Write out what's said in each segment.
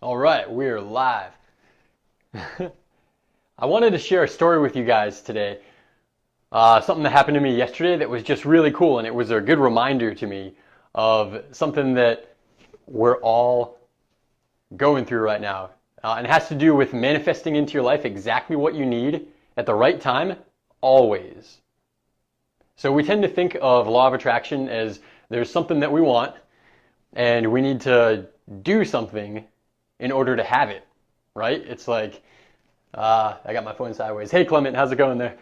All right, we're live. I wanted to share a story with you guys today. Something that happened to me yesterday that was just really cool, and it was a good reminder to me of something that we're all going through right now. And it has to do with manifesting into your life exactly what you need at the right time, always. So we tend to think of law of attraction as there's something that we want, and we need to do something in order to have it, right? It's like, I got my phone sideways. Hey Clement, how's it going there?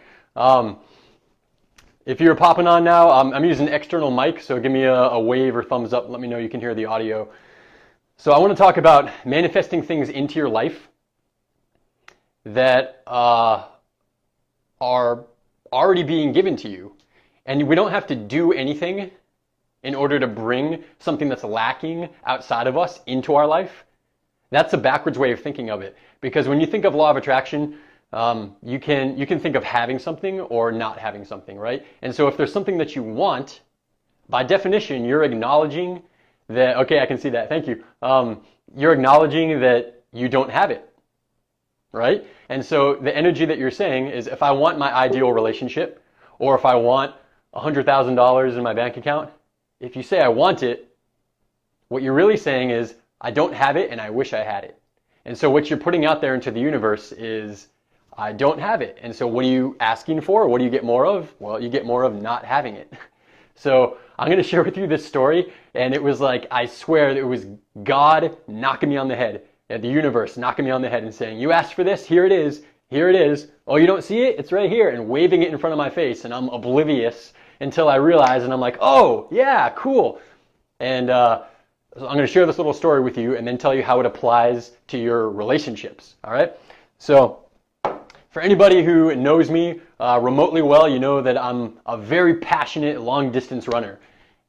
If you're popping on now, I'm using an external mic, so give me a wave or thumbs up. Let me know you can hear the audio. So I want to talk about manifesting things into your life that are already being given to you. And we don't have to do anything in order to bring something that's lacking outside of us into our life. That's a backwards way of thinking of it. Because when you think of law of attraction, you can think of having something or not having something, right? And so if there's something that you want, by definition, you're acknowledging that, okay, I can see that, thank you. You're acknowledging that you don't have it, right? And so the energy that you're saying is, if I want my ideal relationship, or if I want $100,000 in my bank account, if you say I want it, what you're really saying is, I don't have it and I wish I had it. And so what you're putting out there into the universe is, I don't have it. And so what are you asking for? What do you get more of? Well, you get more of not having it. So I'm going to share with you this story, and it was like, I swear it was God knocking me on the head, and the universe knocking me on the head and saying, you asked for this, here it is, here it is. Oh, you don't see it? It's right here, and waving it in front of my face, and I'm oblivious until I realize, and I'm like, oh, yeah, cool. And so I'm going to share this little story with you and then tell you how it applies to your relationships, all right? So for anybody who knows me remotely well, you know that I'm a very passionate long-distance runner.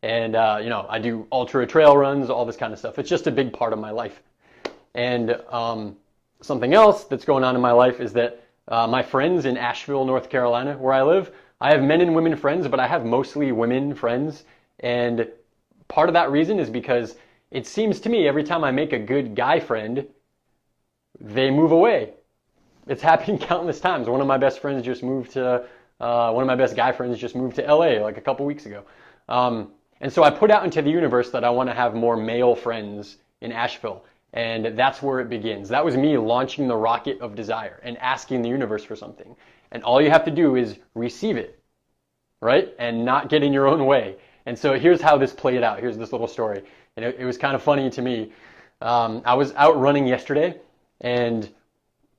And, I do ultra trail runs, all this kind of stuff. It's just a big part of my life. And something else that's going on in my life is that my friends in Asheville, North Carolina, where I live, I have men and women friends, but I have mostly women friends. And part of that reason is because it seems to me every time I make a good guy friend, they move away. It's happened countless times. One of my best friends just moved to, one of my best guy friends just moved to LA like a couple weeks ago. And so I put out into the universe that I want to have more male friends in Asheville. And that's where it begins. That was me launching the rocket of desire and asking the universe for something. And all you have to do is receive it, right? And not get in your own way. And so here's how this played out. Here's this little story. And it was kind of funny to me. I was out running yesterday, and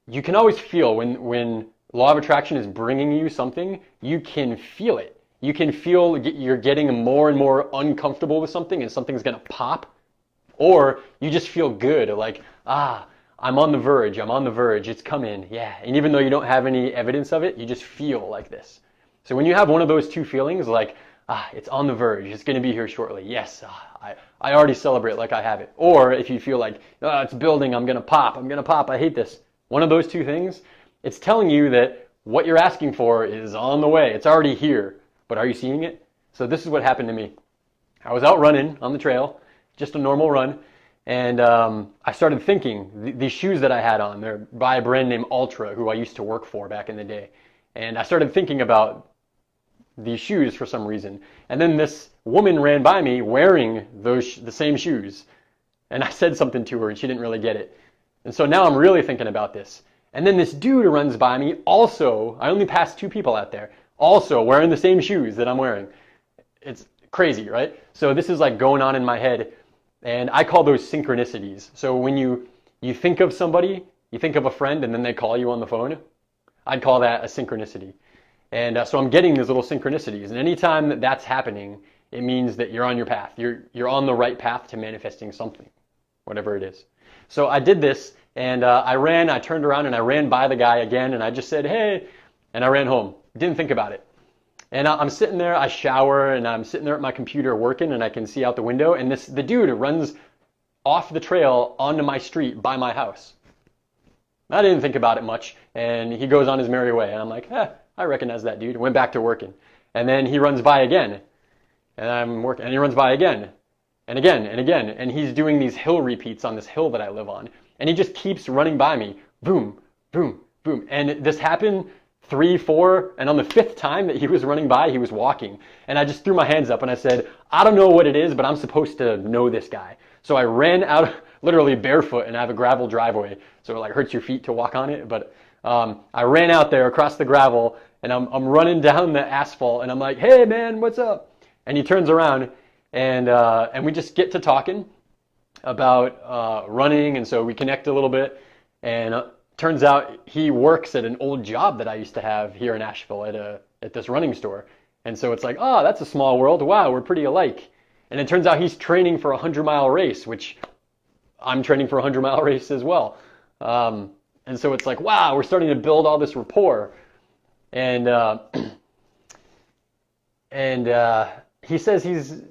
you can always feel when law of attraction is bringing you something, you can feel it. You can feel you're getting more and more uncomfortable with something, and something's going to pop. Or you just feel good, like, I'm on the verge, it's coming, yeah. And even though you don't have any evidence of it, you just feel like this. So when you have one of those two feelings, like, it's on the verge, it's going to be here shortly, yes, I already celebrate like I have it. Or if you feel like, it's building, I'm going to pop, I hate this. One of those two things, it's telling you that what you're asking for is on the way, it's already here. But are you seeing it? So this is what happened to me. I was out running on the trail, just a normal run, and I started thinking, these shoes that I had on, they're by a brand named Ultra, who I used to work for back in the day. And I started thinking about these shoes for some reason. And then this woman ran by me wearing the same shoes. And I said something to her and she didn't really get it. And so now I'm really thinking about this. And then this dude runs by me also, I only passed two people out there, also wearing the same shoes that I'm wearing. It's crazy, right? So this is like going on in my head. And I call those synchronicities. So when you think of somebody, you think of a friend and then they call you on the phone, I'd call that a synchronicity. And so I'm getting these little synchronicities. And anytime that that's happening, it means that you're on your path. You're on the right path to manifesting something, whatever it is. So I did this, and I turned around and I ran by the guy again, and I just said, hey, and I ran home. Didn't think about it. And I'm sitting there, I shower, and I'm sitting there at my computer working, and I can see out the window, and the dude runs off the trail onto my street by my house. I didn't think about it much, and he goes on his merry way, and I'm like, I recognize that dude. Went back to working. And then he runs by again, and I'm working, and he runs by again, and again, and again, and he's doing these hill repeats on this hill that I live on. And he just keeps running by me. Boom, boom, boom. And this happened 3, 4, and on the 5th time that he was running by, he was walking. And I just threw my hands up and I said, I don't know what it is, but I'm supposed to know this guy. So I ran out literally barefoot, and I have a gravel driveway, so it like hurts your feet to walk on it. But I ran out there across the gravel, and I'm running down the asphalt, and I'm like, hey man, what's up? And he turns around, and we just get to talking about running, and so we connect a little bit. And turns out he works at an old job that I used to have here in Asheville at this running store. And so it's like, oh, that's a small world. Wow, we're pretty alike. And it turns out he's training for a 100-mile race, which I'm training for a 100-mile race as well. And so it's like, wow, we're starting to build all this rapport. And he says he's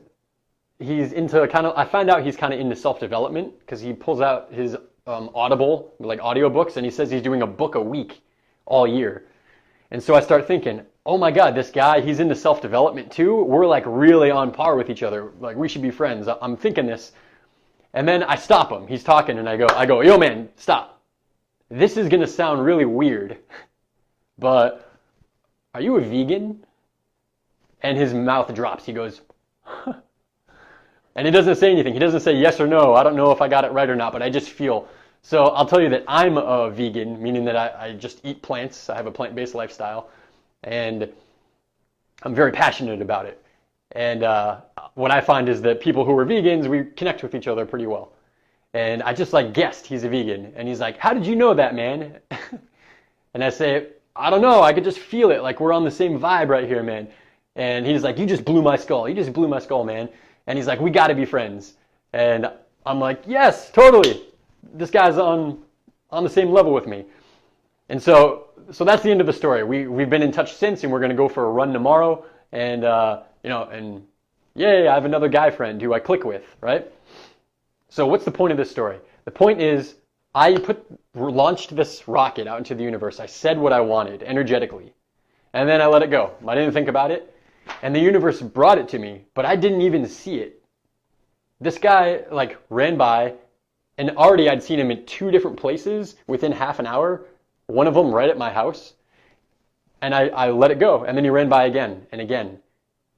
into kind of, I find out he's kind of into self-development because he pulls out his Audible, like audiobooks, and he says he's doing a book a week all year. And so I start thinking, oh my God, this guy, he's into self-development too. We're like really on par with each other. Like we should be friends. I'm thinking this. And then I stop him. He's talking and I go, yo man, stop. This is going to sound really weird, but are you a vegan? And his mouth drops. He goes, huh. And he doesn't say anything. He doesn't say yes or no. I don't know if I got it right or not, but I just feel. So I'll tell you that I'm a vegan, meaning that I just eat plants. I have a plant-based lifestyle, and I'm very passionate about it. And what I find is that people who are vegans, we connect with each other pretty well. And I just like guessed he's a vegan. And he's like, how did you know that, man? And I say, I don't know. I could just feel it. Like we're on the same vibe right here, man. And he's like, you just blew my skull. You just blew my skull, man. And he's like, we got to be friends. And I'm like, yes, totally. This guy's on the same level with me. And so that's the end of the story. We've been in touch since, and we're going to go for a run tomorrow. And, and yay, I have another guy friend who I click with, right? So what's the point of this story? The point is I launched this rocket out into the universe. I said what I wanted energetically. And then I let it go. I didn't think about it. And the universe brought it to me, but I didn't even see it. This guy like ran by, and already I'd seen him in 2 different places within half an hour, one of them right at my house. And I let it go. And then he ran by again and again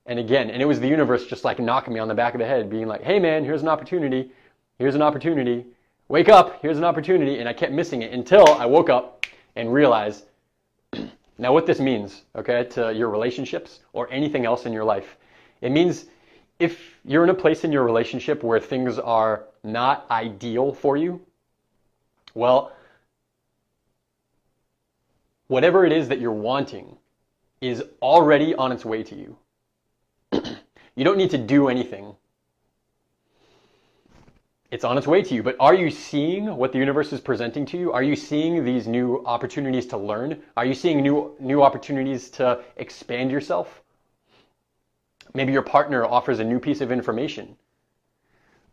and again. And it was the universe just like knocking me on the back of the head, being like, hey man, here's an opportunity. Here's an opportunity. Wake up, here's an opportunity. And I kept missing it until I woke up and realized, now what this means, okay, to your relationships or anything else in your life, it means if you're in a place in your relationship where things are not ideal for you, well, whatever it is that you're wanting is already on its way to you. You don't need to do anything. It's on its way to you, but are you seeing what the universe is presenting to you? Are you seeing these new opportunities to learn? Are you seeing new opportunities to expand yourself? Maybe your partner offers a new piece of information.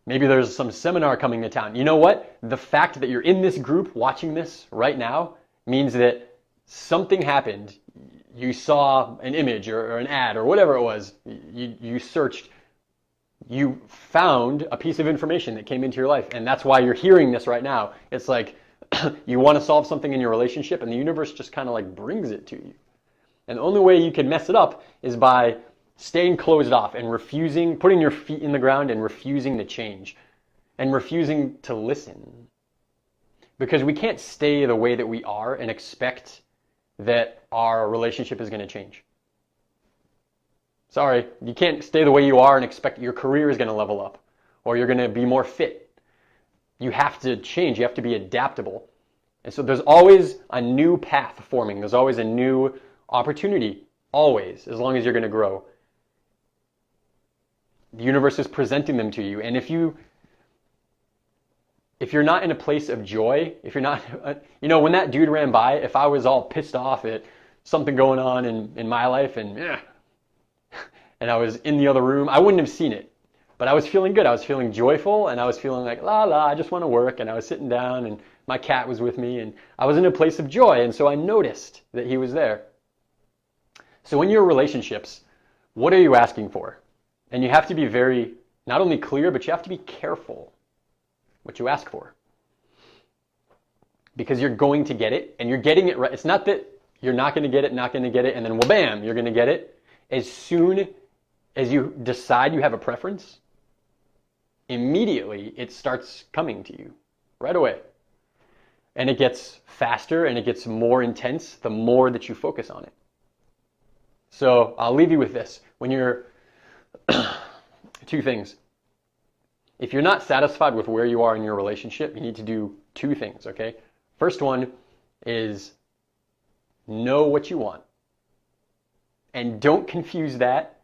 Maybe there's some seminar coming to town. You know what? The fact that you're in this group watching this right now means that something happened. You saw an image or an ad or whatever it was. You searched. You found a piece of information that came into your life, and that's why you're hearing this right now. It's like you want to solve something in your relationship, and the universe just kind of like brings it to you. And the only way you can mess it up is by staying closed off and refusing, putting your feet in the ground and refusing to change and refusing to listen. Because we can't stay the way that we are and expect that our relationship is going to change. Sorry, you can't stay the way you are and expect your career is going to level up or you're going to be more fit. You have to change. You have to be adaptable. And so there's always a new path forming. There's always a new opportunity, always, as long as you're going to grow. The universe is presenting them to you. And if you're not in a place of joy, if you're not, when that dude ran by, if I was all pissed off at something going on in my life and I was in the other room, I wouldn't have seen it. But I was feeling good. I was feeling joyful, and I was feeling like, I just want to work. And I was sitting down, and my cat was with me, and I was in a place of joy. And so I noticed that he was there. So in your relationships, what are you asking for? And you have to be very, not only clear, but you have to be careful what you ask for. because you're going to get it, and you're getting it right. It's not that you're not going to get it, and then, well, bam, you're going to get it. As soon as you decide you have a preference, immediately it starts coming to you right away. And it gets faster and it gets more intense the more that you focus on it. So I'll leave you with this. When you're, two things. If you're not satisfied with where you are in your relationship, you need to do two things, okay? First one is know what you want. And don't confuse that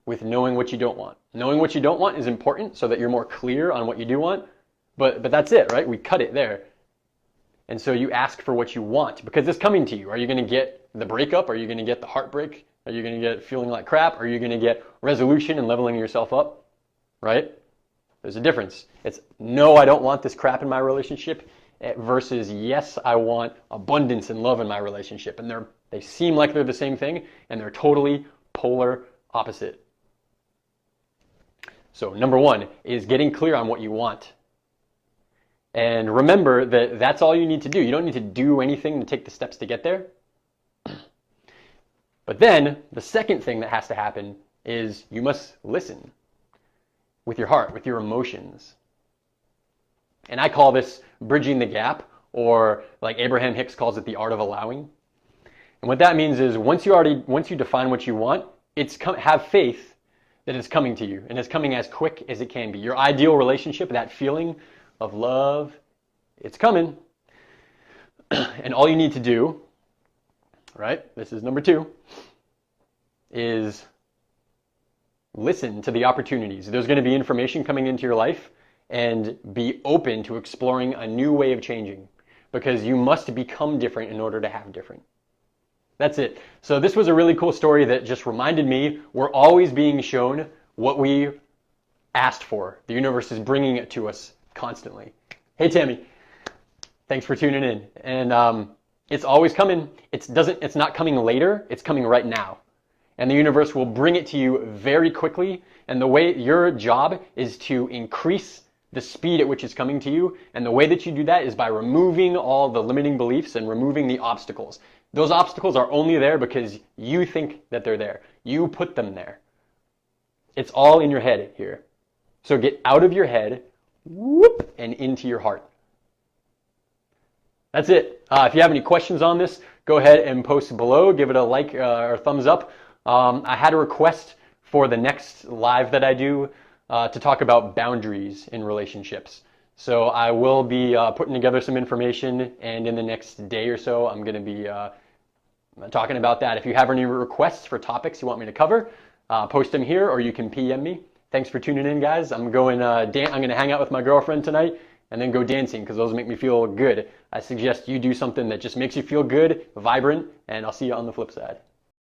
with knowing what you don't want. Knowing what you don't want is important so that you're more clear on what you do want, but that's it, right? We cut it there. And so you ask for what you want because it's coming to you. Are you going to get the breakup? Are you going to get the heartbreak? Are you going to get feeling like crap? Are you going to get resolution and leveling yourself up? Right? There's a difference. It's no, I don't want this crap in my relationship versus yes, I want abundance and love in my relationship. And they seem like they're the same thing and they're totally polar opposite. So number one is getting clear on what you want. And remember that that's all you need to do. You don't need to do anything to take the steps to get there. But then the second thing that has to happen is you must listen with your heart, with your emotions. And I call this bridging the gap, or like Abraham Hicks calls it, the art of allowing. And what that means is once you define what you want, have faith that it's coming to you and it's coming as quick as it can be. Your ideal relationship, that feeling of love, it's coming. And all you need to do, right, this is number two, is listen to the opportunities. There's going to be information coming into your life, and be open to exploring a new way of changing, because you must become different in order to have different. That's it. So this was a really cool story that just reminded me we're always being shown what we asked for. The universe is bringing it to us constantly. Hey Tammy, thanks for tuning in. And it's always coming. It's not coming later, it's coming right now. And the universe will bring it to you very quickly. And the way your job is to increase the speed at which it's coming to you. And the way that you do that is by removing all the limiting beliefs and removing the obstacles. Those obstacles are only there because you think that they're there. You put them there. It's all in your head here. So get out of your head, whoop, and into your heart. That's it. If you have any questions on this, go ahead and post below. Give it a like or thumbs up. I had a request for the next live that I do to talk about boundaries in relationships. So I will be putting together some information, and in the next day or so, I'm going to be talking about that. If you have any requests for topics you want me to cover, post them here, or you can PM me. Thanks for tuning in, guys. I'm going to hang out with my girlfriend tonight and then go dancing because those make me feel good. I suggest you do something that just makes you feel good, vibrant, and I'll see you on the flip side.